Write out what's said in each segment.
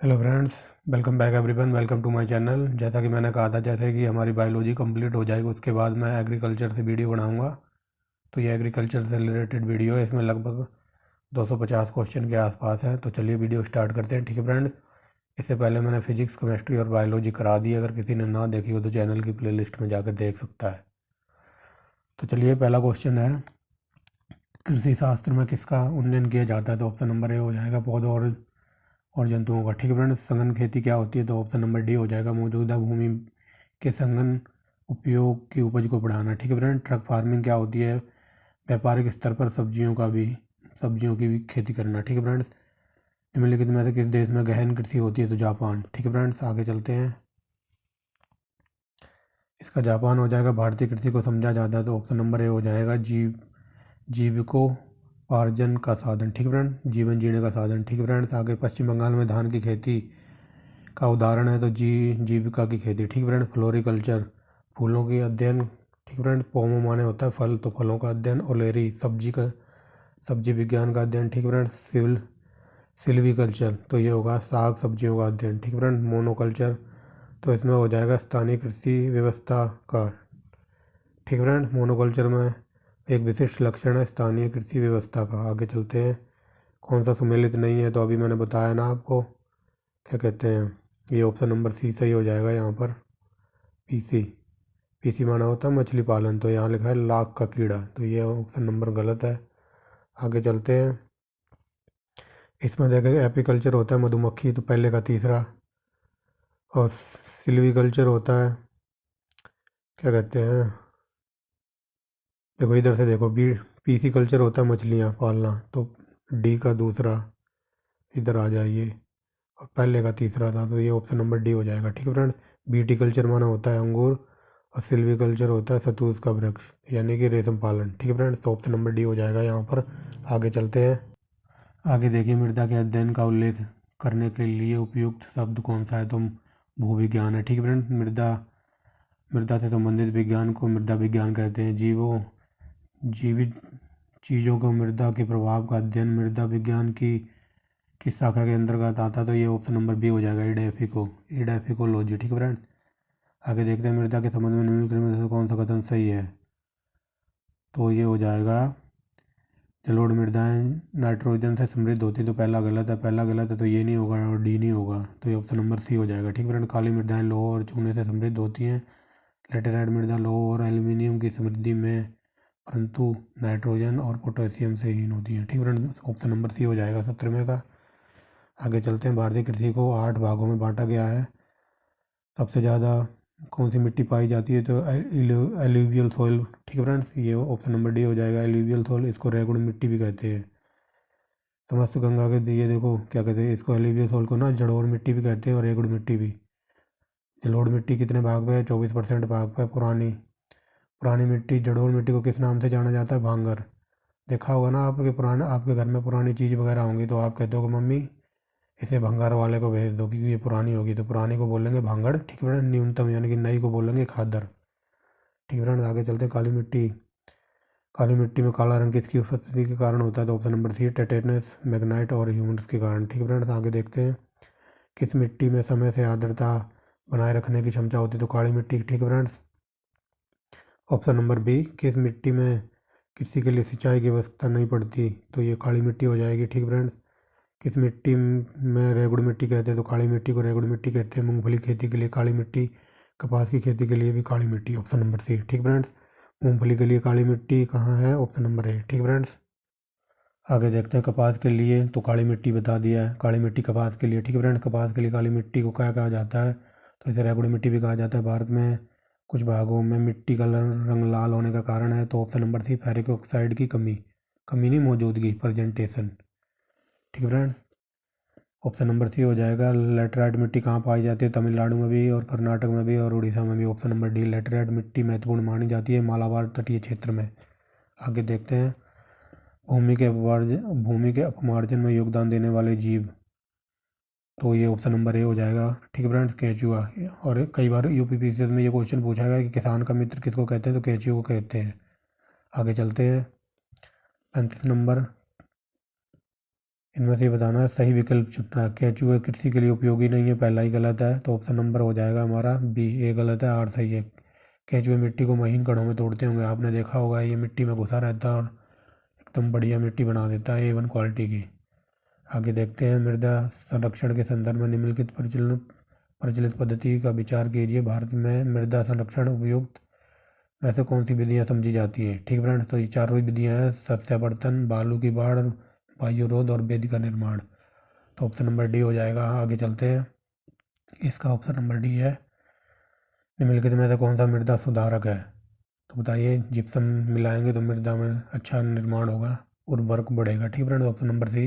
Hello friends, welcome back everyone. Welcome to my channel. जैसा कि मैंने कहा था, जैसे कि हमारी बायोलॉजी कंप्लीट हो जाएगी उसके बाद मैं एग्रीकल्चर से वीडियो बनाऊंगा। तो ये एग्रीकल्चर से रिलेटेड वीडियो है। इसमें लगभग 250 क्वेश्चन के आसपास है। तो चलिए वीडियो स्टार्ट करते हैं, ठीक है फ्रेंड्स। इससे पहले मैंने फिजिक्स, केमिस्ट्री और बायोलॉजी करा दी है। अगर किसी ने ना देखी हो तो चैनल की प्लेलिस्ट में जाकर देख सकता है। तो चलिए, पहला क्वेश्चन है, कृषि शास्त्र में किसका उन्नयन किया जाता है? तो ऑप्शन नंबर ए हो जाएगा पौधों और जंतुओं का। ठीक है फ्रेंड्स। सघन खेती क्या होती है? तो ऑप्शन नंबर डी हो जाएगा मौजूदा भूमि के सघन उपयोग की उपज को बढ़ाना। ठीक है फ्रेंड। ट्रक फार्मिंग क्या होती है? व्यापारिक स्तर पर सब्जियों की भी खेती करना। ठीक है फ्रेंड्स। निम्नलिखित में से किस देश में गहन कृषि होती है? तो जापान। ठीक है फ्रेंड्स, आगे चलते हैं। इसका जापान हो जाएगा। भारतीय कृषि को समझा जाता है? तो ऑप्शन नंबर ए हो जाएगा जीविकोपार्जन का साधन। ठीक है फ्रेंड, जीवन जीने का साधन। ठीक है फ्रेंड्स, आगे पश्चिम बंगाल में धान की खेती का उदाहरण है? तो जीविका की खेती। ठीक फ्रेंड। फ्लोरिकल्चर, फूलों की अध्ययन। ठीक फ्रेंड। पोमो माने होता है फल, तो फलों का अध्ययन। ओलेरी, सब्जी विज्ञान का अध्ययन। ठीक फ्रेंड। सिल्वीकल्चर, तो ये होगा साग सब्जियों का अध्ययन। ठीक फ्रेंड। मोनोकल्चर, तो इसमें हो जाएगा स्थानीय कृषि व्यवस्था का। ठीक फ्रेंड। मोनोकल्चर में एक विशिष्ट लक्षण है स्थानीय कृषि व्यवस्था का। आगे चलते हैं। कौन सा सुमेलित नहीं है? तो अभी मैंने बताया ना आपको, क्या कहते हैं, ये ऑप्शन नंबर सी सही हो जाएगा। यहाँ पर पीसी, पीसी माना होता है मछली पालन, तो यहाँ लिखा है लाख का कीड़ा, तो ये ऑप्शन नंबर गलत है। आगे चलते हैं। इसमें देखेंगे एपीकल्चर होता है मधुमक्खी, तो पहले का तीसरा। और सिल्वीकल्चर होता है, क्या कहते हैं, देखो इधर से देखो, बी पीसी कल्चर होता है मछलियाँ पालना, तो डी का दूसरा इधर आ जाइए, और पहले का तीसरा था, तो ये ऑप्शन नंबर डी हो जाएगा। ठीक है फ्रेंड। बीटी कल्चर माना होता है अंगूर, और सिल्वी कल्चर होता है शतूत का वृक्ष, यानी कि रेशम पालन। ठीक है फ्रेंड, तो ऑप्शन नंबर डी हो जाएगा यहाँ पर। आगे चलते हैं। आगे देखिए, मृदा के अध्ययन का उल्लेख करने के लिए उपयुक्त शब्द कौन सा है? तो भूविज्ञान है। ठीक है फ्रेंड। मृदा से संबंधित विज्ञान को मृदा विज्ञान कहते हैं। जीवित चीज़ों को मृदा के प्रभाव का अध्ययन मृदा विज्ञान की किस शाखा के अंतर्गत आता है? तो ये ऑप्शन नंबर बी हो जाएगा, इडैफिकोलॉजी। ठीक है फ्रेंड। आगे देखते हैं, मृदा के संबंध में निम्नलिखित में से कौन सा कथन सही है? तो ये हो जाएगा, जलोढ़ मृदाएं नाइट्रोजन से समृद्ध होती है, तो पहला गलत है, तो ये नहीं होगा और डी नहीं होगा, तो ये ऑप्शन नंबर सी हो जाएगा। ठीक है फ्रेंड। काली मृदाएं लोह और चूने से समृद्ध होती हैं। लेटेराइट मृदा लोह और एल्यूमिनियम की समृद्धि में, परंतु नाइट्रोजन और पोटेशियम से हीन होती हैं। ठीक है फ्रेंड, ऑप्शन नंबर सी हो जाएगा 17वें का। आगे चलते हैं। भारतीय कृषि को 8 भागों में बांटा गया है। सबसे ज़्यादा कौन सी मिट्टी पाई जाती है? तो एल्यूवियल सॉइल। ठीक है फ्रेंड्स, ये ऑप्शन नंबर डी हो जाएगा, एल्यूवियल सॉइल। इसको रेगुड़ मिट्टी भी कहते हैं। समस्त गंगा के ये देखो, क्या कहते हैं, इसको एल्यूवियल सॉइल को ना जलोढ़ मिट्टी भी कहते हैं और रेगुड़ मिट्टी भी। जलोढ़ मिट्टी कितने भाग में है? 24% भाग पे। पुरानी पुरानी मिट्टी, जलोढ़ मिट्टी को किस नाम से जाना जाता है? भांगर। देखा होगा ना आपके घर में पुरानी चीज़ वगैरह होंगी, तो आप कहते हो कि मम्मी इसे भंगार वाले को भेज दो क्योंकि ये पुरानी होगी, तो पुरानी को बोलेंगे भांगड़। ठीक है फ्रेंड। न्यूनतम यानी कि नई को बोलेंगे खादर। ठीक है फ्रेंड, आगे चलते हैं। काली मिट्टी में काला रंग किसकी उपस्थिति के कारण होता है? तो option number C, tetanus, magnetite और ह्यूमस के कारण। ठीक है फ्रेंड्स, आगे देखते हैं। किस मिट्टी में समय से आर्द्रता बनाए रखने की क्षमता होती है? तो काली मिट्टी। ठीक है फ्रेंड्स, ऑप्शन नंबर बी, किस मिट्टी में कृषि के लिए सिंचाई की आवश्यकता नहीं पड़ती? तो ये काली मिट्टी हो जाएगी। ठीक फ्रेंड्स। किस मिट्टी में रेगुड़ मिट्टी कहते हैं? तो काली मिट्टी को रेगुड़ मिट्टी कहते हैं। मूंगफली खेती के लिए काली मिट्टी, कपास की खेती के लिए भी काली मिट्टी, ऑप्शन नंबर सी। ठीक फ्रेंड्स, मूंगफली के लिए काली मिट्टी कहाँ है? Option number A. ठीक फ्रेंड्स, आगे देखते हैं। कपास के लिए तो काली मिट्टी बता दिया है, काली मिट्टी कपास के लिए। ठीक है फ्रेंड्स, कपास के लिए काली मिट्टी को क्या कहा जाता है? तो इसे रेगुड़ मिट्टी भी कहा जाता है। भारत में कुछ भागों में मिट्टी का रंग लाल होने का कारण है? तो option number C, ferric oxide की कमी, कमी नहीं, मौजूदगी, प्रेजेंटेशन। ठीक है फ्रेंड्स, ऑप्शन नंबर सी हो जाएगा। लेटराइट मिट्टी कहाँ पाई जाती है? तमिलनाडु में भी और कर्नाटक में भी और उड़ीसा में भी, ऑप्शन नंबर डी। लेटराइट मिट्टी महत्वपूर्ण मानी जाती है मालाबार तटीय क्षेत्र में। आगे देखते हैं। भूमि के अपमार्जन में योगदान देने वाले जीव, तो ये ऑप्शन नंबर ए हो जाएगा। ठीक है फ्रेंड्स, केंचुआ। और कई बार यूपीपीसीएस में ये क्वेश्चन पूछा गया कि किसान का मित्र किसको कहते हैं? तो केंचुआ को कहते हैं। आगे चलते हैं। 35 नंबर, इनमें से बताना है, सही विकल्प चुनना है। केंचुए कृषि के लिए उपयोगी नहीं है, पहला ही गलत है, तो ऑप्शन नंबर हो जाएगा हमारा बी, ए गलत है, आर सही है। केंचुए मिट्टी को महीन कणों में तोड़ते होंगे, आपने देखा होगा, ये मिट्टी में घुसा रहता है और एकदम बढ़िया मिट्टी बना देता है, A1 क्वालिटी की। आगे देखते हैं, मृदा संरक्षण के संदर्भ में निम्नलिखित प्रचलित पद्धति का विचार कीजिए। भारत में मृदा संरक्षण उपयुक्त में से कौन सी विधियाँ समझी जाती हैं? ठीक फ्रेंड्स, तो ये चारों विधियाँ हैं, सस्यावर्धन, बालू की बाढ़, वायुरोध और बेदी का निर्माण। तो ऑप्शन नंबर डी हो जाएगा। आगे चलते हैं, इसका ऑप्शन नंबर डी है। निम्नलिखित में से कौन सा मृदा सुधारक है? तो बताइए, जिप्सम मिलाएंगे तो मृदा में अच्छा निर्माण होगा, उर्वरक बढ़ेगा। ठीक फ्रेंड्स, ऑप्शन नंबर सी।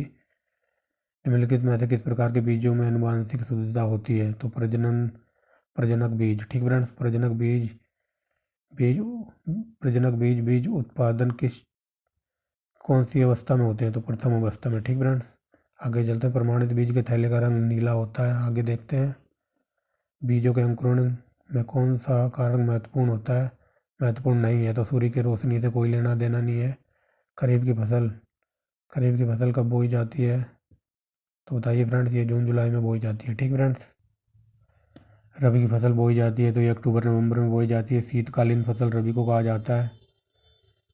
निम्नलिखित में से किस प्रकार के बीजों में आनुवांशिक शुद्धता होती है? तो प्रजनक बीज। ठीक फ्रेंड्स, बीज बीज उत्पादन कौन सी अवस्था में होते हैं? तो प्रथम अवस्था में। ठीक फ्रेंड्स, आगे चलते हैं, प्रमाणित बीज के थैले का रंग नीला होता है। आगे देखते हैं, बीजों के अंकुरण में कौन सा कारक महत्वपूर्ण होता है? महत्वपूर्ण नहीं है, तो सूर्य की रोशनी से कोई लेना देना नहीं है। खरीफ की फसल कब बोई जाती है? तो बताइए फ्रेंड्स, ये जून जुलाई में बोई जाती है। ठीक फ्रेंड्स, रबी की फसल बोई जाती है तो ये अक्टूबर नवंबर में बोई जाती है। शीतकालीन फसल रबी को कहा जाता है।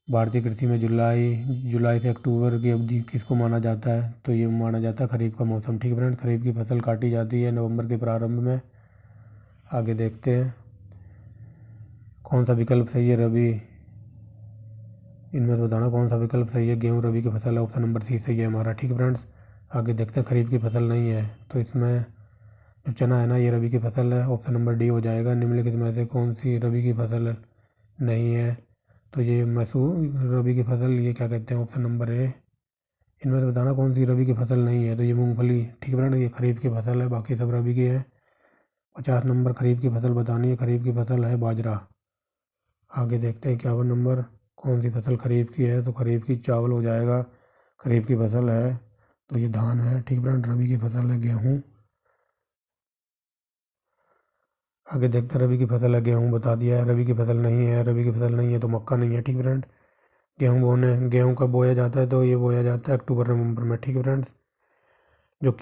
भारतीय कृषि में जुलाई से अक्टूबर की अवधि किसको माना जाता है? तो ये माना जाता है खरीफ का मौसम। ठीक फ्रेंड्स, खरीफ की फसल काटी जाती है नवंबर के प्रारंभ में। आगे देखते हैं, कौन सा विकल्प सही है? रबी, इनमें से बताना कौन सा विकल्प सही है? गेहूँ रबी की फसल है, ऑप्शन नंबर सी सही है हमारा। ठीक फ्रेंड्स, आगे देखते हैं, खरीफ की फसल नहीं है, तो इसमें जो चना है ना, ये रबी की फसल है, ऑप्शन नंबर डी हो जाएगा। निम्नलिखित में से कौन सी रबी की फसल नहीं है? तो ये मसूर रबी की फसल, ये क्या कहते हैं? Option number A. इनमें से बताना कौन सी रबी की फसल नहीं है? तो ये मूंगफली। ठीक फ्रेंड, ये खरीफ की फसल है, बाकी सब रबी की है। 50 नंबर, खरीफ की फसल बतानी है, खरीफ की फसल है बाजरा। आगे देखते हैं, 51 नंबर, कौन सी फसल खरीफ की है? तो खरीफ की चावल हो जाएगा, खरीफ की फसल है, तो ये धान है। ठीक फ्रेंड, रबी की फसल है गेहूँ। आगे देखते हैं, रबी की फसल है गेहूँ, बता दिया है। रबी की फसल नहीं है, रबी की फसल नहीं है तो मक्का नहीं है। ठीक फ्रेंड, गेहूँ कब बोया जाता है? तो ये बोया जाता है अक्टूबर नवंबर में। ठीक है फ्रेंड्स, जो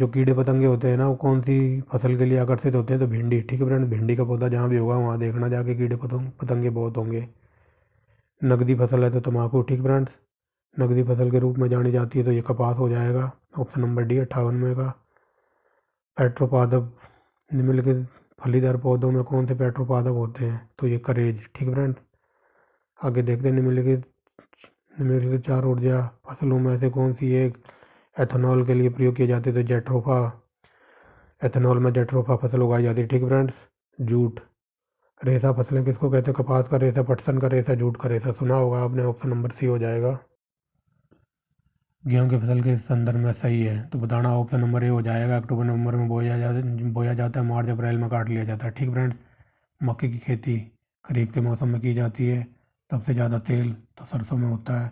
कीड़े पतंगे होते हैं ना, वो कौन सी फसल के लिए आकर्षित होते हैं? तो भिंडी। ठीक है फ्रेंड्स, भिंडी का पौधा जहाँ भी होगा वहाँ देखना जाके, कीड़े पतंगे बहुत होंगे। नगदी फसल है तो तम्बाकू। ठीक फ्रेंड्स, नगदी फसल के रूप में जानी जाती है तो ये कपास हो जाएगा, ऑप्शन नंबर डी 58 का। पेट्रोपादप, निम्नलिखित फलीदार पौधों में कौन से पेट्रोपादप होते हैं? तो ये करेज। ठीक फ्रेंड्स, आगे देखते हैं, निम्नलिखित चार ऊर्जा फसलों में से कौन सी एक एथेनॉल के लिए प्रयोग किए जाते? तो एथेनॉल में जेट्रोफा फसल उगाई जाती है। ठीक फ्रेंड्स, जूट। रेशा फसलें किसको कहते हैं? कपास का रेशा, पटसन का रेशा, जूट का रेशा, सुना होगा आपने, ऑप्शन नंबर सी हो जाएगा। गेहूं की फसल के संदर्भ में सही है, तो बताना ऑप्शन नंबर ए हो जाएगा। अक्टूबर नवंबर में बोया जाता है, मार्च अप्रैल में काट लिया जाता है। ठीक फ्रेंड्स, मक्के की खेती खरीफ के मौसम में की जाती है, सबसे ज़्यादा तेल तो सरसों में होता है।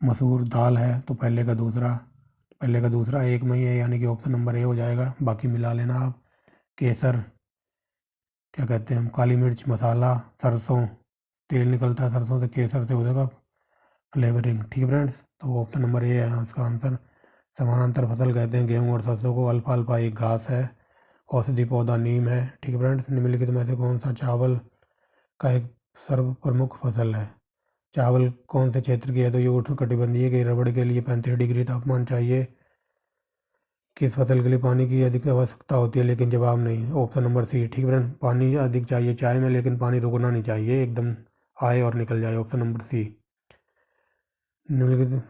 मसूर दाल है, तो पहले का दूसरा एक में ही है, यानी कि ऑप्शन नंबर ए हो जाएगा, बाकी मिला लेना आप। केसर, क्या कहते हैं हम, काली मिर्च मसाला, सरसों, तेल निकलता है सरसों से, केसर से हो जाएगा फ्लेवरिंग। ठीक है फ्रेंड्स, तो ऑप्शन नंबर ए है इसका आंसर। समानांतर फसल कहते हैं गेहूं और सरसों को। अल्फाल्फा एक घास है, औषधि पौधा नीम है। ठीक है फ्रेंड्स, निम्नलिखित में से कौन सा चावल का एक सर्व प्रमुख फसल है? चावल कौन से क्षेत्र की है? तो ये उष्णकटिबंधीय के रबड़ के लिए 35 डिग्री तापमान चाहिए। किस फसल के लिए पानी की अधिक आवश्यकता होती है लेकिन जवाब नहीं? Option number C. ठीक फ्रेंड, पानी अधिक चाहिए चाय में, लेकिन पानी रुकना नहीं चाहिए, एकदम आए और निकल जाए, ऑप्शन नंबर सी। निम्नलिखित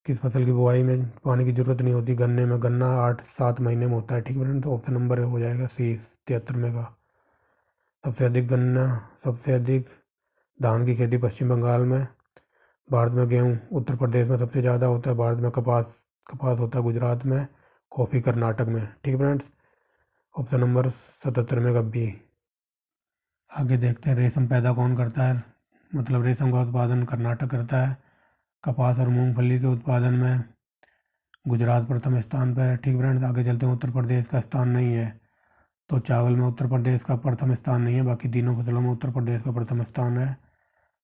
किस फसल की बुआई में पानी की जरूरत नहीं होती? गन्ने में, गन्ना 8-7 महीने में होता है। ठीक फ्रेंड, तो ऑप्शन नंबर हो जाएगा सी 73 में का। सबसे अधिक धान की खेती पश्चिम बंगाल में। भारत में गेहूँ उत्तर प्रदेश में सबसे ज़्यादा होता है। भारत में कपास होता है गुजरात में, कॉफ़ी कर्नाटक में। ठीक है फ्रेंड्स, ऑप्शन नंबर 77 में का बी। आगे देखते हैं, रेशम पैदा कौन करता है? मतलब रेशम का उत्पादन कर्नाटक करता है। कपास और मूंगफली के उत्पादन में गुजरात प्रथम स्थान पर है। ठीक फ्रेंड्स, आगे चलते हैं, उत्तर प्रदेश का स्थान नहीं है, तो चावल में उत्तर प्रदेश का प्रथम स्थान नहीं है, बाकी तीनों फसलों में उत्तर प्रदेश का प्रथम स्थान है।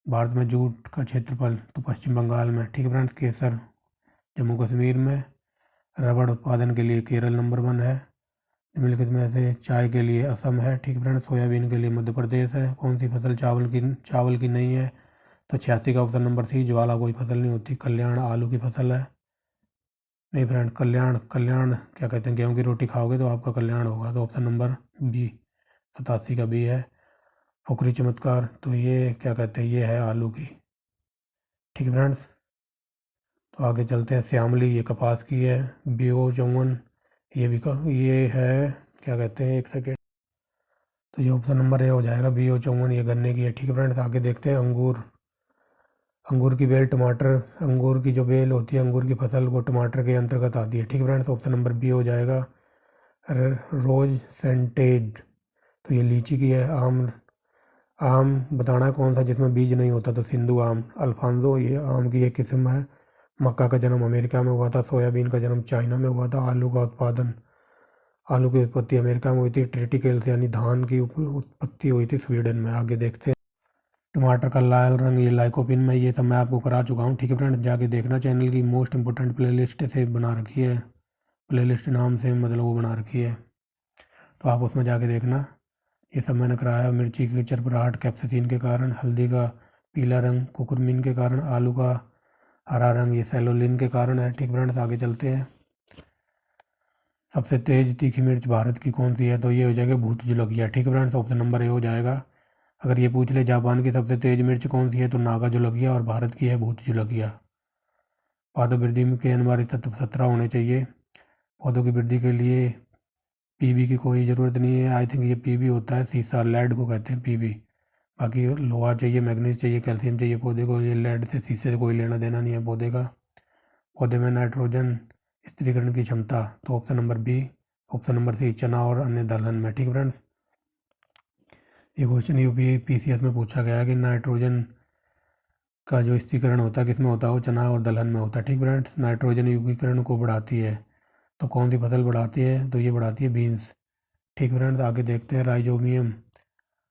भारत में जूट का क्षेत्रफल तो पश्चिम बंगाल में। ठीक है फ्रेंड्स, केसर जम्मू कश्मीर में। रबड़ उत्पादन के लिए केरल नंबर 1 है। निम्नलिखित में से चाय के लिए असम है। ठीक फ्रेंड, सोयाबीन के लिए मध्य प्रदेश है। कौन सी फसल चावल की नहीं है? तो 86 का ऑप्शन नंबर सी, ज्वाला कोई फसल नहीं होती। कल्याण आलू की फसल है। नहीं फ्रेंड, कल्याण कल्याण क्या कहते हैं, गेहूं की रोटी खाओगे तो आपका कल्याण होगा, तो ऑप्शन नंबर बी, 87 का बी है। फुकरी चमत्कार, तो ये क्या कहते हैं, ये है आलू की। ठीक है फ्रेंड्स, तो आगे चलते हैं। श्यामली, ये कपास की है। बीओ चौवन, ये है क्या कहते हैं, एक सेकेंड, तो ये ऑप्शन नंबर ए हो जाएगा, बीओ चौवन, ये गन्ने की है। ठीक है फ्रेंड्स, आगे देखते हैं। अंगूर, अंगूर की बेल टमाटर, अंगूर की जो बेल होती है अंगूर की फसल, वो टमाटर के अंतर्गत आती है। ठीक है फ्रेंड्स, ऑप्शन नंबर बी हो जाएगा। रोज सेंटेज, तो ये लीची की है। आम, आम बताना है कौन सा जिसमें बीज नहीं होता, तो सिंधु आम। अल्फांसो, ये आम की एक किस्म है। मक्का का जन्म अमेरिका में हुआ था। सोयाबीन का जन्म चाइना में हुआ था। आलू की उत्पत्ति अमेरिका में हुई थी। ट्रिटिकेल्स यानी धान की उत्पत्ति हुई थी स्वीडन में। आगे देखते हैं। टमाटर का लाल रंग, ये लाइकोपिन में, ये सब मैं आपको करा चुका हूँ। ठीक है फ्रेंड्स, जाके देखना, चैनल की मोस्ट इंपोर्टेंट प्लेलिस्ट से बना रखी है, प्लेलिस्ट नाम से मतलब वो बना रखी है, तो आप उसमें जाके देखना। ये सब मैंने कराया। मिर्ची की चरपराहट कैप्साइसिन के कारण। हल्दी का पीला रंग कुकुरमिन के कारण। आलू का हरा रंग ये सेलोलिन के कारण है। ठीक फ्रेंड्स, आगे चलते हैं। सबसे तेज तीखी मिर्च भारत की कौन सी है? तो ये हो जाएगा भूत जुलकिया। ठीक फ्रेंड्स, ऑप्शन नंबर ए हो जाएगा। अगर ये पूछ ले जापान की सबसे तेज मिर्च कौन सी है, तो नागा जुलकिया, और भारत की है भूत जुलकिया। पौधा वृद्धि के अनिवार्य तत्व 17 होने चाहिए। पौधों की वृद्धि के लिए पीबी की कोई ज़रूरत नहीं है। आई थिंक ये पीबी होता है सीसा, लेड को कहते हैं पीबी। बाकी लोहा चाहिए, मैग्नीज चाहिए, कैल्शियम चाहिए पौधे को। ये लेड से शीशे से कोई लेना देना नहीं है पौधे का। पौधे में नाइट्रोजन स्थिरीकरण की क्षमता, तो option number B, option number C, चना और अन्य दलहन में। ठीक फ्रेंड्स, ये क्वेश्चन यूपी पीसीएस में पूछा गया है कि नाइट्रोजन का जो स्थिरीकरण होता है किसमें होता है, वो चना और दलहन में होता है। ठीक फ्रेंड्स, नाइट्रोजन युगीकरण को बढ़ाती है, तो कौन सी फसल बढ़ाती है? तो ये बढ़ाती है बीन्स। ठीक फ्रेंड्स, आगे देखते हैं। राइजोबियम,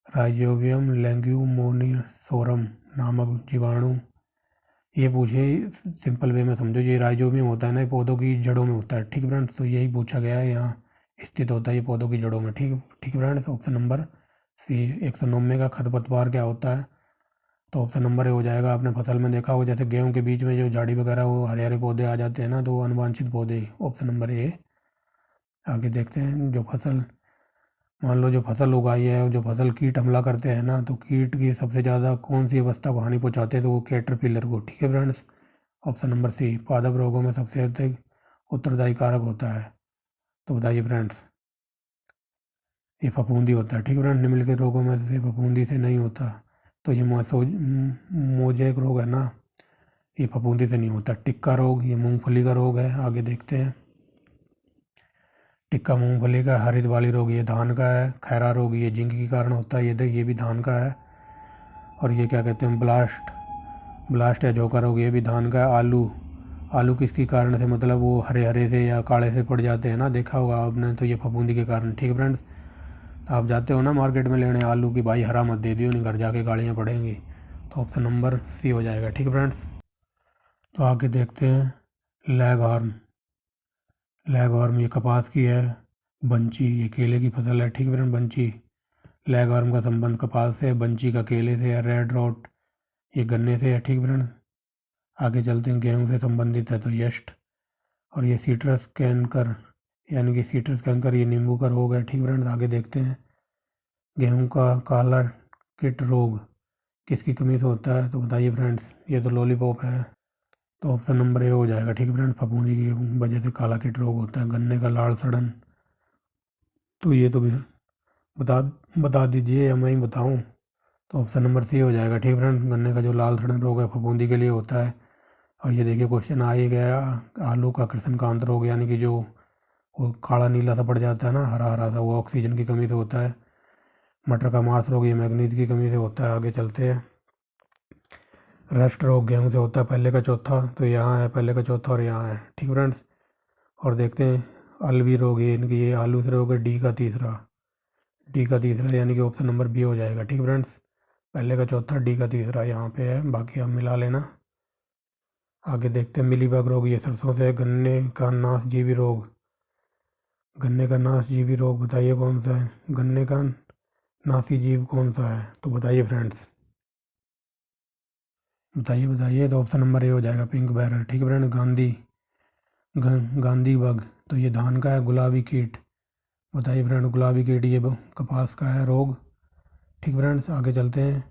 राइजोबियम लेग्यूमोनिसोरम नामक जीवाणु, ये पूछे सिंपल वे में समझो, ये राइजोबियम होता है ना, ये पौधों की जड़ों में होता है। ठीक फ्रेंड्स, तो यही पूछा गया है, यहाँ स्थित होता है ये पौधों की जड़ों में। ठीक ठीक फ्रेंड्स, ऑप्शन नंबर सी। 190 का खरपतवार क्या होता है? तो ऑप्शन नंबर ए हो जाएगा। आपने फसल में देखा होगा जैसे गेहूं के बीच में जो झाड़ी वगैरह वो हरे हरे पौधे आ जाते हैं ना, तो वो अनवांछित पौधे, ऑप्शन नंबर ए। आगे देखते हैं। जो फसल, मान लो जो फसल उगाई है और जो फसल कीट हमला करते हैं ना, तो कीट की सबसे ज़्यादा कौन सी अवस्था को हानि पहुंचाते हैं? तो वो कैटरपिलर को। ठीक है फ्रेंड्स, ऑप्शन नंबर सी, पादप रोगों में सबसे अधिक उत्तरदायी कारक होता है, तो बताइए फ्रेंड्स। ये फफूंदी होता है। ठीक है फ्रेंड्स, निम्नलिखित रोगों में से फफूंदी से नहीं होता, तो ये मोजेक रोग है ना, ये फफूंदी से नहीं होता। टिक्का रोग, ये मूंगफली का रोग है। आगे देखते हैं। टिक्का मूंगफली का। हरित वाली रोग ये धान का है। खैरा रोग ये जिंक के कारण होता है, ये भी धान का है। और ये क्या कहते हैं, ब्लास्ट, ब्लास्ट या झोंका रोग ये भी धान का है। आलू, आलू किसके कारण से, मतलब वो हरे हरे से या काले से पड़ जाते हैं ना, देखा होगा आपने, तो ये फफूंदी के कारण। ठीक है फ्रेंड्स, आप जाते हो ना मार्केट में लेने आलू की, भाई हरा मत दे दियो, नहीं घर जाके गालियाँ पड़ेंगी, तो ऑप्शन नंबर सी हो जाएगा। ठीक है फ्रेंड्स, तो आगे देखते हैं। लैग हॉर्न, लैग हॉर्न ये कपास की है। बंची ये केले की फसल है। ठीक है फ्रेंड, बंची, लैग हॉर्न का संबंध कपास से है, बंची का केले से है। रेड रॉट ये गन्ने से है। ठीक है फ्रेंड, आगे चलते हैं। गेहूं से संबंधित है तो यस्ट, और ये सीट्रस कैंकर यानी कि सीट्रस कैंकर ये नींबू का रोग है। ठीक है फ्रेंड्स, आगे देखते हैं। गेहूं का काला कीट रोग किसकी कमी से होता है? तो बताइए फ्रेंड्स, ये तो लॉलीपॉप है, तो ऑप्शन नंबर ए हो जाएगा। ठीक है फ्रेंड्स, फफूंदी की वजह से काला कीट रोग होता है। गन्ने का लाल सड़न, तो ये तो भी बता बता दीजिए या मैं ही बताऊं? तो ऑप्शन नंबर सी हो जाएगा। ठीक है फ्रेंड्स, गन्ने का जो लाल सड़न रोग है फफूंदी के लिए होता है। और ये देखिए क्वेश्चन आ ही गया। आलू का कृष्णकांत रोग यानी कि जो वो काला नीला सा पड़ जाता है ना, हरा हरा सा, वो ऑक्सीजन की कमी से होता है। मटर का मार्स रोग ये मैग्नीज की कमी से होता है। आगे चलते हैं। रस्ट रोग गेहूं से होता है, पहले का चौथा, तो यहाँ है पहले का चौथा और यहाँ है। ठीक फ्रेंड्स, और देखते हैं। अलवी रोग ये इनकी, ये आलू से रोग है। डी का तीसरा, डी का तीसरा यानी कि ऑप्शन नंबर बी हो जाएगा। ठीक फ्रेंड्स, पहले का चौथा, डी का तीसरा यहाँ पे है, बाकी आप मिला लेना। आगे देखते हैं मिलीबग रोग, ये सरसों से। गन्ने का नाशजीवी रोग, गन्ने का नाशजीवी रोग बताइए कौन सा है। गन्ने का नासी जीव कौन सा है, तो बताइए फ्रेंड्स, बताइए बताइए। तो ऑप्शन नंबर ए हो जाएगा, पिंक बैरर। ठीक है फ्रेंड, गांधी बग, तो ये धान का है। गुलाबी कीट, बताइए फ्रेंड, गुलाबी कीट ये कपास का है रोग। ठीक फ्रेंड्स, आगे चलते हैं।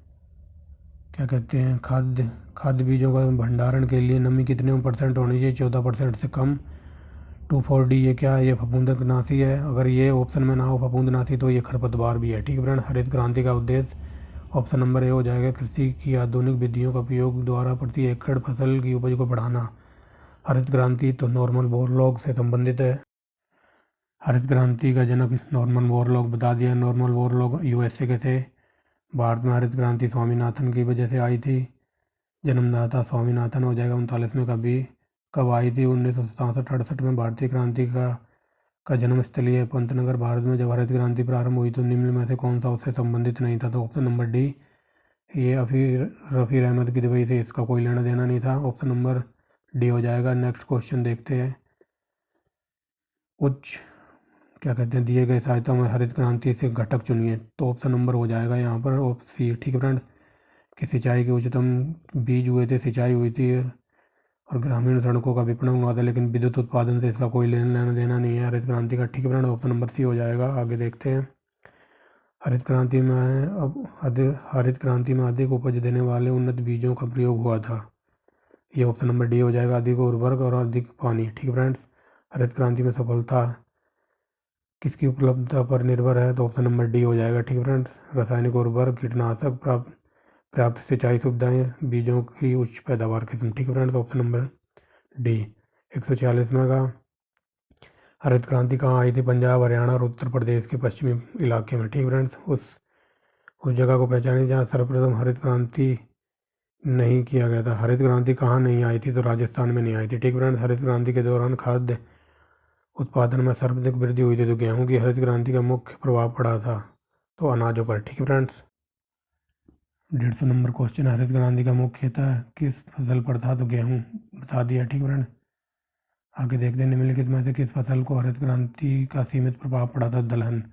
क्या कहते हैं, खाद्य खाद्य बीजों का भंडारण के लिए नमी कितने % होनी चाहिए, 14% से कम। 2,4-D ये क्या है, ये फफूंदनाशी है। अगर ये ऑप्शन में ना हो फफूंदनाशी तो ये खरपतवार भी है। ठीक है फ्रेंड, हरित क्रांति का उद्देश्य, ऑप्शन नंबर ए हो जाएगा, कृषि की आधुनिक विधियों का उपयोग द्वारा प्रति एकड़ फसल की उपज को बढ़ाना। हरित क्रांति तो नॉर्मन बोरलॉग से संबंधित है। हरित क्रांति का जनक नॉर्मन बोरलॉग, बता दिया। नॉर्मन बोरलॉग USA के थे। भारत में हरित क्रांति स्वामीनाथन की वजह से आई थी। जन्मदाता स्वामीनाथन हो जाएगा। 39 में कब आई थी, 1967-68 में। भारतीय क्रांति का जन्म स्थलीय है पंतनगर, भारत में। जब हरित क्रांति प्रारंभ हुई तो निम्न में से कौन सा उससे संबंधित नहीं था, तो ऑप्शन नंबर डी, ये रफ़ी अहमद की दुबई से इसका कोई लेना देना नहीं था। ऑप्शन नंबर डी हो जाएगा। नेक्स्ट क्वेश्चन देखते हैं। उच्च क्या कहते हैं, दिए गए सहायता में हरित क्रांति से घटक चुनिए, तो ऑप्शन नंबर हो जाएगा यहाँ पर ऑप्शन सी। ठीक है फ्रेंड्स, कि सिंचाई के उच्चतम बीज हुए थे, सिंचाई हुई थी, और ग्रामीण सड़कों का विपणन हुआ था, लेकिन विद्युत उत्पादन से इसका कोई लेना देना नहीं है हरित क्रांति का। ठीक है फ्रेंड, ऑप्शन नंबर सी हो जाएगा। आगे देखते हैं। हरित क्रांति में अधिक उपज देने वाले उन्नत बीजों का प्रयोग हुआ था, ये ऑप्शन नंबर डी हो जाएगा। अधिक उर्वरक और अधिक पानी। ठीक है फ्रेंड्स, हरित क्रांति में सफलता किसकी उपलब्धता पर निर्भर है, तो ऑप्शन नंबर डी हो जाएगा। ठीक है फ्रेंड्स, रासायनिक उर्वरक, कीटनाशक, पर्याप्त सिंचाई सुविधाएं, बीजों की उच्च पैदावार किस्म। ठीक है फ्रेंड्स, ऑप्शन नंबर डी। 146वां का, हरित क्रांति कहाँ आई थी, पंजाब, हरियाणा और उत्तर प्रदेश के पश्चिमी इलाके में। ठीक फ्रेंड्स, उस जगह को पहचानें जहाँ सर्वप्रथम हरित क्रांति नहीं किया गया था। हरित क्रांति कहाँ नहीं आई थी, तो राजस्थान में नहीं आई थी। ठीक फ्रेंड्स, हरित क्रांति के दौरान खाद्य उत्पादन में सर्वाधिक वृद्धि हुई थी, तो गेहूँ की हरित क्रांति का मुख्य प्रभाव पड़ा था, तो अनाजों पर। ठीक है फ्रेंड्स, 150 नंबर क्वेश्चन, हरित क्रांति का मुख्यतः किस फसल पर था, तो गेहूँ, बता दिया। ठीक फ्रेंड्स, आगे देखते हैं। निम्नलिखित में से किस फसल को हरित क्रांति का सीमित प्रभाव पड़ा था, दलहन।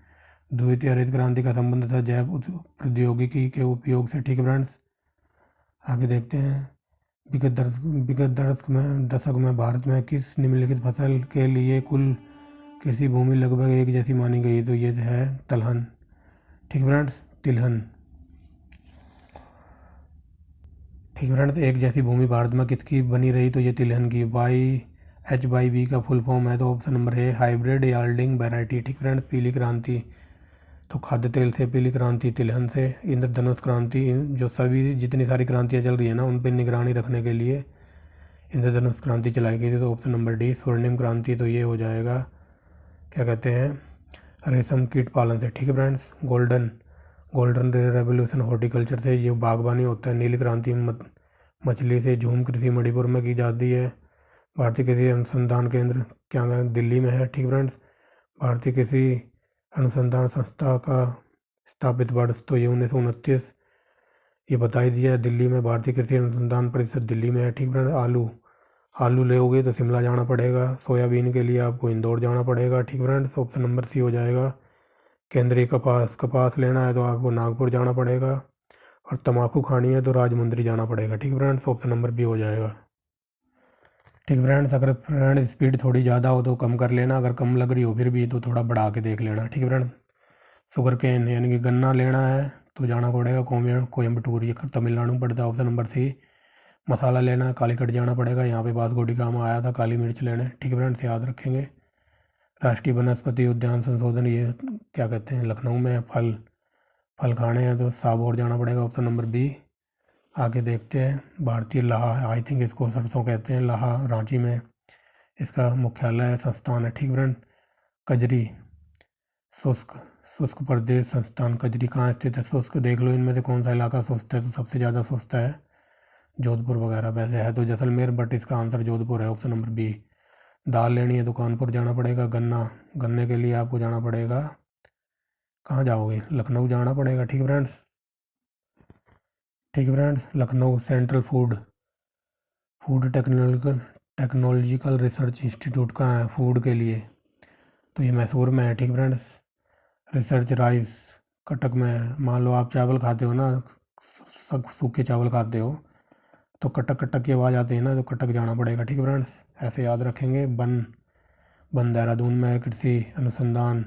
द्वितीय हरित क्रांति का संबंध था जैव प्रौद्योगिकी के उपयोग से। ठीक है फ्रेंड्स, आगे देखते हैं। विगत दशक में भारत में किस निम्नलिखित फसल के लिए कुल कृषि भूमि लगभग एक जैसी मानी गई, तो ये है तिलहन। ठीक फ्रेंड्स, तिलहन। ठीक फ्रेंड्स, एक जैसी भूमि भारत में किसकी बनी रही, तो ये तिलहन की। HYV का फुल फॉर्म है, तो ऑप्शन नंबर है हाइब्रिड याल्डिंग वैरायटी। ठीक फ्रेंड्स, पीली क्रांति, तो खाद्य तेल से पीली क्रांति तिलहन से। इंद्रधनुष क्रांति, जो सभी जितनी सारी क्रांतियाँ चल रही है ना, उन पर निगरानी रखने के लिए इंद्रधनुष क्रांति चलाई गई थी, तो ऑप्शन नंबर डी। स्वर्णिम क्रांति, तो ये हो जाएगा, क्या कहते हैं, रेशम कीट पालन से। ठीक है फ्रेंड्स, गोल्डन रेवोल्यूशन हॉर्टिकल्चर से, ये बागवानी होता है। नीली क्रांति मछली से। झूम कृषि मणिपुर में की जाती है। भारतीय कृषि अनुसंधान केंद्र क्या है, दिल्ली में है। ठीक फ्रेंड्स, भारतीय कृषि अनुसंधान संस्था का स्थापित वर्ष, तो ये 1929, ये बता ही दिया है। दिल्ली में भारतीय कृषि अनुसंधान परिषद दिल्ली में है। ठीक फ्रेंड्स, आलू लोगे तो शिमला जाना पड़ेगा। सोयाबीन के लिए आपको इंदौर जाना पड़ेगा। ठीक फ्रेंड्स, ऑप्शन नंबर सी हो जाएगा। केंद्रीय कपास लेना है तो आपको नागपुर जाना पड़ेगा, और तम्बाकू खानी है तो राजमुंदरी जाना पड़ेगा। ठीक फ्रेंड्स, ऑप्शन नंबर बी हो जाएगा। ठीक फ्रेंड्स, अगर फ्रेंड स्पीड थोड़ी ज़्यादा हो तो कम कर लेना, अगर कम लग रही हो फिर भी तो थोड़ा बढ़ा के देख लेना। ठीक है फ्रेंड, शुगर केन यानी कि गन्ना लेना है तो जाना पड़ेगा कोयम्बटूर, ये तमिलनाडु में पड़ता है, ऑप्शन नंबर सी। मसाला लेना है कालीकट जाना पड़ेगा, यहाँ पे बासकोटी काम आया था, काली मिर्च लेना है। ठीक है फ्रेंड्स, याद रखेंगे। राष्ट्रीय वनस्पति उद्यान संशोधन, ये क्या कहते हैं, लखनऊ में। फल खाने हैं तो साबौर जाना पड़ेगा, ऑप्शन नंबर बी। आगे देखते हैं। भारतीय लाहा, आई थिंक इसको सरसों कहते हैं, लाहा रांची में इसका मुख्यालय संस्थान है। ठीक फ्रेंड, कजरी शुष्क प्रदेश संस्थान कजरी कहाँ स्थित है, शुष्क देख लो इनमें से कौन सा इलाका शुष्क है, तो सबसे ज़्यादा शुष्क है जोधपुर वगैरह, वैसे है तो जैसलमेर, बट इसका आंसर जोधपुर है, ऑप्शन नंबर बी। दाल लेनी है तो कानपुर जाना पड़ेगा। गन्ने के लिए आपको जाना पड़ेगा, कहाँ जाओगे, लखनऊ जाना पड़ेगा। ठीक friends, Lucknow central food food technological research institute कहाँ है फूड के लिए, तो ये मैसूर में है। ठीक फ्रेंड्स, रिसर्च राइस कटक में है। मान लो आप चावल खाते हो ना, सूखे चावल खाते हो तो कटक कटक की आवाज़ आती है ना, तो कटक जाना पड़ेगा। ठीक है फ्रेंड्स, ऐसे याद रखेंगे। बन देहरादून में है। कृषि अनुसंधान,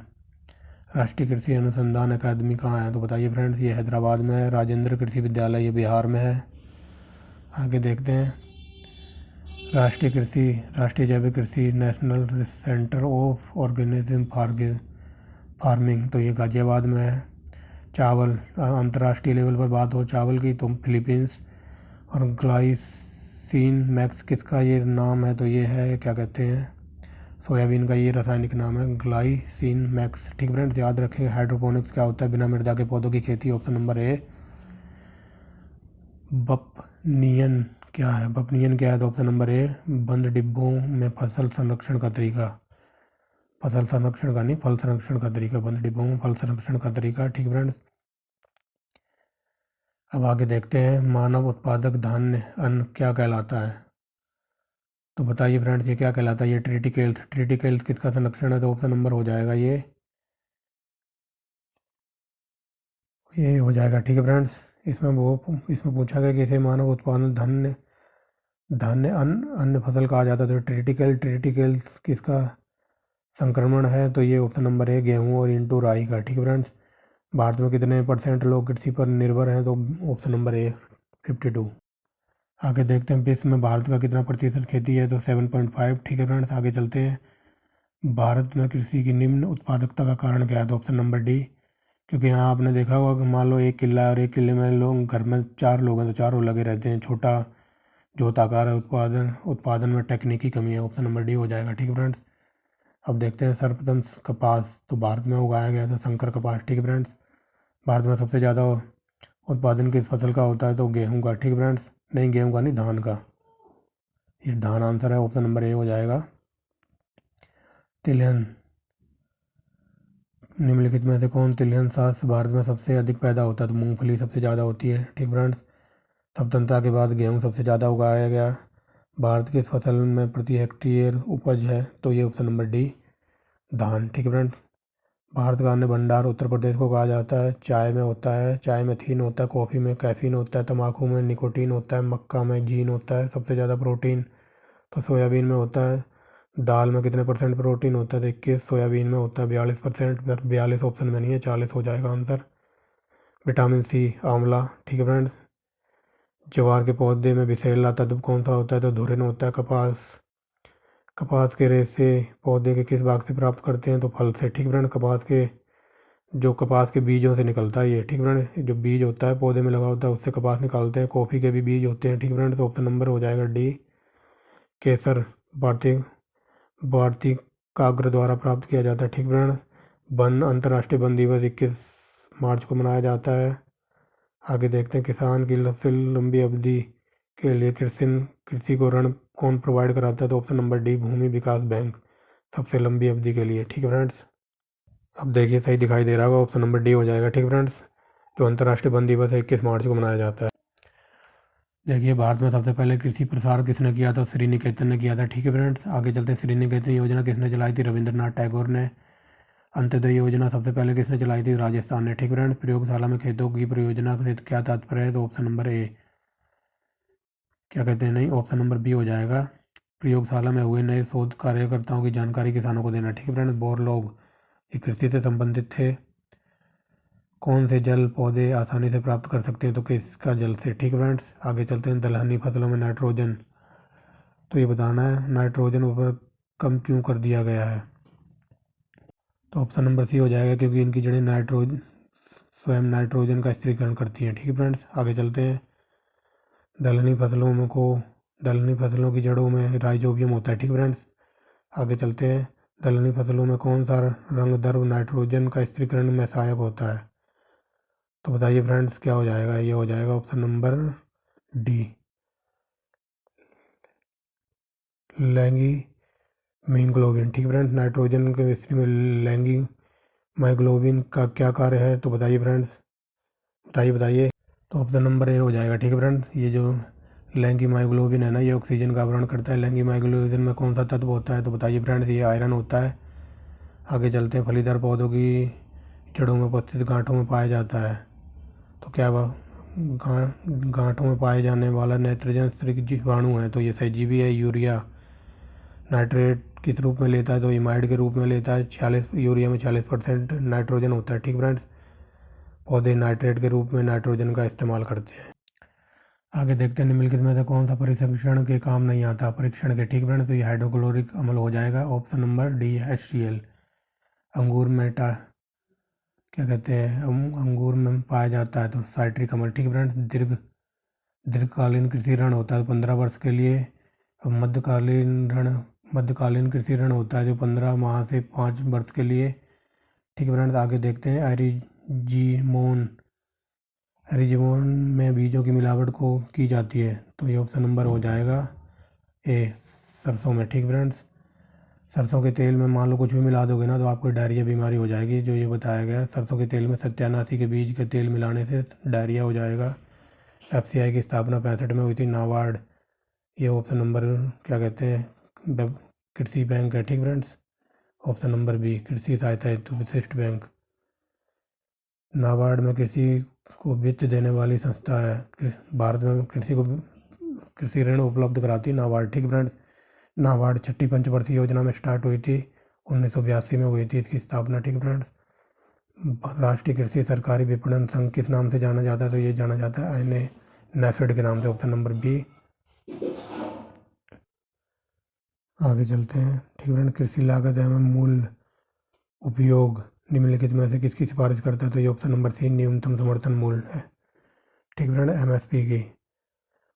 राष्ट्रीय कृषि अनुसंधान अकादमी कहाँ है, तो बताइए फ्रेंड्स, ये हैदराबाद में है। राजेंद्र कृषि विद्यालय ये बिहार में है। आगे देखते हैं, राष्ट्रीय जैविक कृषि national centre of organism farming, तो ये गाजियाबाद में है। चावल, अंतर्राष्ट्रीय लेवल पर बात हो चावल की, तो फिलीपींस। और ग्लाइसिन मैक्स किसका ये नाम है, तो ये है क्या कहते हैं, सोयाबीन का ये रासायनिक नाम है ग्लाइसिन मैक्स। ठीक फ्रेंड्स, याद रखें। हाइड्रोपोनिक्स क्या होता है, बिना मृदा के पौधों की खेती। Option number A. बपनियन क्या है, बपनियन क्या है, तो ऑप्शन नंबर ए। बंद डिब्बों में फसल संरक्षण का तरीका, फसल संरक्षण का नहीं, फल संरक्षण का तरीका, बंद डिब्बों में फल संरक्षण का तरीका। ठीक फ्रेंड्स, अब आगे देखते हैं, मानव उत्पादक धान्य अन्न क्या कहलाता है, तो बताइए फ्रेंड्स ये क्या कहलाता है। ये ट्रिटिकेल्स किसका संरक्षण है, तो ऑप्शन नंबर हो जाएगा ये हो जाएगा। ठीक है फ्रेंड्स, इसमें पूछा गया कि इसे मानव उत्पादन धान्य अन्य फसल कहा जाता है, तो ट्रिटिकेल्स किसका संक्रमण है, तो ये ऑप्शन नंबर है गेहूं और इंटू राई का। ठीक है फ्रेंड्स, भारत में कितने % लोग कृषि पर निर्भर हैं, तो ऑप्शन नंबर ए 52। आगे देखते हैं, विश्व में भारत का कितना % खेती है, तो 7.5। ठीक है फ्रेंड्स, आगे चलते हैं। भारत में कृषि की निम्न उत्पादकता का कारण क्या है, तो ऑप्शन नंबर डी। क्योंकि यहाँ आपने देखा होगा कि मान लो 1 किला है और 1 किले में लोग, घर में 4 लोग हैं तो चारों लगे रहते हैं। छोटा जोताकार है, उत्पादन में तकनीकी कमी है। ऑप्शन नंबर डी हो जाएगा। ठीक है फ्रेंड्स, अब देखते हैं सर्वप्रथम कपास, तो भारत में उगाया गया था शंकर कपास। ठीक है फ्रेंड्स, भारत में सबसे ज़्यादा उत्पादन किस फसल का होता है, तो गेहूं का। ठीक है फ्रेंड्स, नहीं गेहूं का नहीं, धान का। ये धान आंसर है, ऑप्शन नंबर ए हो जाएगा। तिलहन, निम्नलिखित में से कौन तिलहन सास भारत में सबसे अधिक पैदा होता है, तो मूंगफली सबसे ज़्यादा होती है। ठीक फ्रेंड्स, स्वतंत्रता के बाद गेहूं सबसे ज़्यादा उगाया गया। भारत की फसल में प्रति हेक्टेयर उपज है, तो ये ऑप्शन नंबर डी धान। ठीक है फ्रेंड्स, भारत का अन्य भंडार उत्तर प्रदेश को कहा जाता है। चाय में होता है, चाय में थीन होता है, कॉफ़ी में कैफीन होता है, तंबाकू में निकोटीन होता है, मक्का में जीन होता है, सबसे ज़्यादा प्रोटीन तो सोयाबीन में होता है। दाल में कितने % प्रोटीन होता है, तो 21। सोयाबीन में होता है 42%, 42 ऑप्शन में नहीं है, 40 हो जाएगा आंसर। विटामिन सी आंवला। ठीक है फ्रेंड्स, ज्वार के पौधे में विषैला तत्व कौन सा होता है, तो धुरिन होता है। कपास के रेशे पौधे के किस भाग से प्राप्त करते हैं, तो फल से। ठीक फ्रेंड, कपास के बीजों से निकलता है ये। ठीक फ्रेंड, जो बीज होता है पौधे में लगा होता है उससे कपास निकालते हैं। कॉफ़ी के भी बीज होते हैं। ठीक फ्रेंड, तो ऑप्शन नंबर हो जाएगा डी केसर, भारतीय भारतीय काग्र द्वारा प्राप्त किया जाता है। ठीक फ्रेंड, अंतर्राष्ट्रीय वन दिवस 21 मार्च को मनाया जाता है। आगे देखते हैं, किसान की सबसे लंबी अवधि के लिए कृषि को ऋण कौन प्रोवाइड कराता है, तो ऑप्शन नंबर डी भूमि विकास बैंक, सबसे लंबी अवधि के लिए। ठीक है फ्रेंड्स, अब देखिए सही दिखाई दे रहा होगा, ऑप्शन नंबर डी हो जाएगा। ठीक फ्रेंड्स, जो अंतर्राष्ट्रीय वन दिवस है 21 मार्च को मनाया जाता है। देखिए, भारत में सबसे पहले कृषि प्रसार किसने किया था, श्री निकेतन ने किया था। ठीक है फ्रेंड्स, आगे चलते हैं, श्री निकेतन योजना किसने चलाई थी, रविंद्रनाथ टैगोर ने। अंत्योदय योजना सबसे पहले किसने चलाई थी, राजस्थान ने। ठीक फ्रेंड्स, प्रयोगशाला में खेतों की परियोजना से क्या तात्पर्य है, तो ऑप्शन नंबर ए क्या कहते हैं, नहीं ऑप्शन नंबर बी हो जाएगा। प्रयोगशाला में हुए नए शोध कार्यकर्ताओं की जानकारी किसानों को देना। ठीक है फ्रेंड्स, बोर लोग ये कृषि से संबंधित थे। कौन से जल पौधे आसानी से प्राप्त कर सकते हैं, तो किसका जल से। ठीक है फ्रेंड्स, आगे चलते हैं, दलहनी फसलों में नाइट्रोजन, तो ये बताना है नाइट्रोजन ऊपर कम क्यों कर दिया गया है, तो ऑप्शन नंबर सी हो जाएगा, क्योंकि इनकी जड़ें स्वयं नाइट्रोजन का स्थिरीकरण करती हैं। ठीक है फ्रेंड्स, आगे चलते हैं, दलहनी फसलों की जड़ों में राइजोबियम होता है। ठीक है फ्रेंड्स, आगे चलते हैं, दलहनी फसलों में कौन सा रंग द्रव नाइट्रोजन का स्थिरीकरण में सहायक होता है, तो बताइए फ्रेंड्स क्या हो जाएगा, ये हो जाएगा ऑप्शन नंबर डी लैंगी मीनग्लोबिन। ठीक है फ्रेंड्स, नाइट्रोजन के केमिस्ट्री में लैंगी माइग्लोबिन का क्या कार्य है, तो बताइए फ्रेंड्स, बताइए। तो ऑप्शन नंबर ए हो जाएगा। ठीक है फ्रेंड्स, ये जो लैंगिक माइग्लोबिन है ना, ये ऑक्सीजन का आवरण करता है। लैंगिक माइग्लोबिन में कौन सा तत्व होता है, तो बताइए फ्रेंड्स, ये आयरन होता है। आगे चलते हैं, फलीदार पौधों की जड़ों में उपस्थित गांठों में पाया जाता है। तो क्या वह गांठों में पाए जाने वाला नाइट्रोजन स्थिर जीवाणु है, तो ये सहजीवी है। यूरिया नाइट्रेट किस रूप में लेता है, तो इमाइड के रूप में लेता है। 46 यूरिया में 40% नाइट्रोजन होता है। ठीक फ्रेंड्स, पौधे नाइट्रेट के रूप में नाइट्रोजन का इस्तेमाल करते हैं। आगे देखते हैं, निम्नलिखित में से कौन सा परीक्षण के काम नहीं आता, परीक्षण के। ठीक फ्रेंड्स, तो ये हाइड्रोक्लोरिक अम्ल हो जाएगा, ऑप्शन नंबर डी HCl। अंगूर में क्या कहते हैं, अंगूर में पाया जाता है, तो साइट्रिक अम्ल। ठीक फ्रेंड्स, दीर्घकालीन कृषि ऋण होता है 15 वर्ष के लिए। मध्यकालीन कृषि ऋण होता है जो 15 माह से 5 वर्ष के लिए। ठीक फ्रेंड्स, आगे देखते हैं, एरिजीमोन में बीजों की मिलावट को की जाती है, तो ये ऑप्शन नंबर हो जाएगा ए, सरसों में। ठीक फ्रेंड्स, सरसों के तेल में मान लो कुछ भी मिला दोगे ना, तो आपको डायरिया बीमारी हो जाएगी, जो ये बताया गया है। सरसों के तेल में सत्यानाशी के बीज के तेल मिलाने से डायरिया हो जाएगा। FCI की स्थापना 65 में हुई थी। नाबार्ड, ये ऑप्शन नंबर क्या कहते हैं, कृषि बैंक है। ठीक फ्रेंड्स, ऑप्शन नंबर बी, कृषि सहायता हेतु विशिष्ट बैंक। नाबार्ड में कृषि को वित्त देने वाली संस्था है। भारत में कृषि ऋण उपलब्ध कराती है नाबार्ड। ठीक फ्रेंड्स, नाबार्ड 6ठी पंचवर्षीय योजना में स्टार्ट हुई थी, 1982 में हुई थी इसकी स्थापना। ठीक फ्रेंड्स, राष्ट्रीय कृषि सरकारी विपणन संघ किस नाम से जाना जाता है, तो ये जाना जाता है नेफेड के नाम से, ऑप्शन नंबर बी। आगे चलते हैं। ठीक फ्रेंड्स, कृषि लागत एवं मूल्य उपयोग निम्नलिखित में से किसकी सिफारिश करता है, तो ये ऑप्शन नंबर सी, न्यूनतम समर्थन मूल्य है। ठीक फ्रेंड, MSP की।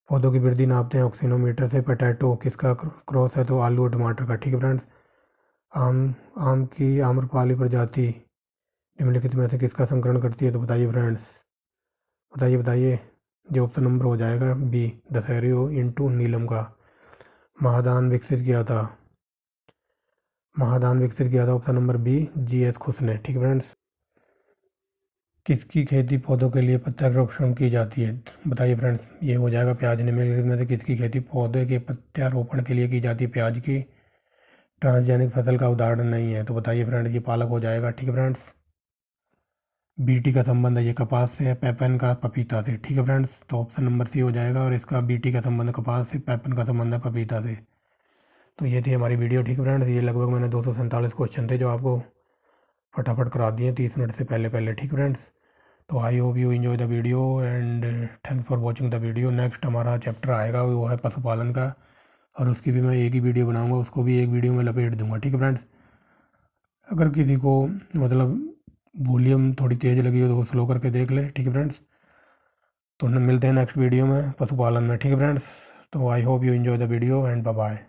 पौधों की वृद्धि नापते हैं ऑक्सीनोमीटर से। पोटैटो किसका क्रॉस है, तो आलू और टमाटर का। ठीक है फ्रेंड्स, आम की आम्रपाली प्रजाति निम्नलिखित में से किसका संकरण करती है, तो बताइए फ्रेंड्स, बताइए। जो ऑप्शन नंबर हो जाएगा बी, दशहरियो इंटू नीलम का। महादान विकसित किया था ऑप्शन नंबर बी, GS खुश ने। ठीक फ्रेंड्स, किसकी खेती पौधों के लिए प्रत्यारोपण की जाती है, बताइए फ्रेंड्स, ये हो जाएगा प्याज। निम्नलिखित में से किसकी खेती पौधे के प्रत्यारोपण के लिए की जाती है, प्याज की। ट्रांसजेनिक फसल का उदाहरण नहीं है, तो बताइए फ्रेंड्स, ये पालक हो जाएगा। ठीक है फ्रेंड्स, BT का संबंध है ये कपास से है, पैपन का पपीता से। ठीक है फ्रेंड्स, तो ऑप्शन नंबर सी हो जाएगा, और इसका BT का संबंध कपास से, पैपन का संबंध है पपीता से। तो ये थी हमारी वीडियो। ठीक है फ्रेंड्स, ये लगभग मैंने 247 क्वेश्चन थे जो आपको फटाफट करा दिए 30 मिनट से पहले। ठीक फ्रेंड्स, तो I hope you enjoy the video and thanks for watching the video. Next हमारा चैप्टर आएगा, वो है पशुपालन का, और उसकी भी मैं एक ही वीडियो बनाऊंगा, उसको भी एक वीडियो में लपेट दूंगा। ठीक है फ्रेंड्स, अगर किसी को मतलब वॉल्यूम थोड़ी तेज़ लगी हो तो वो स्लो करके देख ले। ठीक है फ्रेंड्स, तो मिलते हैं नेक्स्ट वीडियो में पशुपालन में। ठीक है फ्रेंड्स, तो I hope you enjoy the video and bye bye.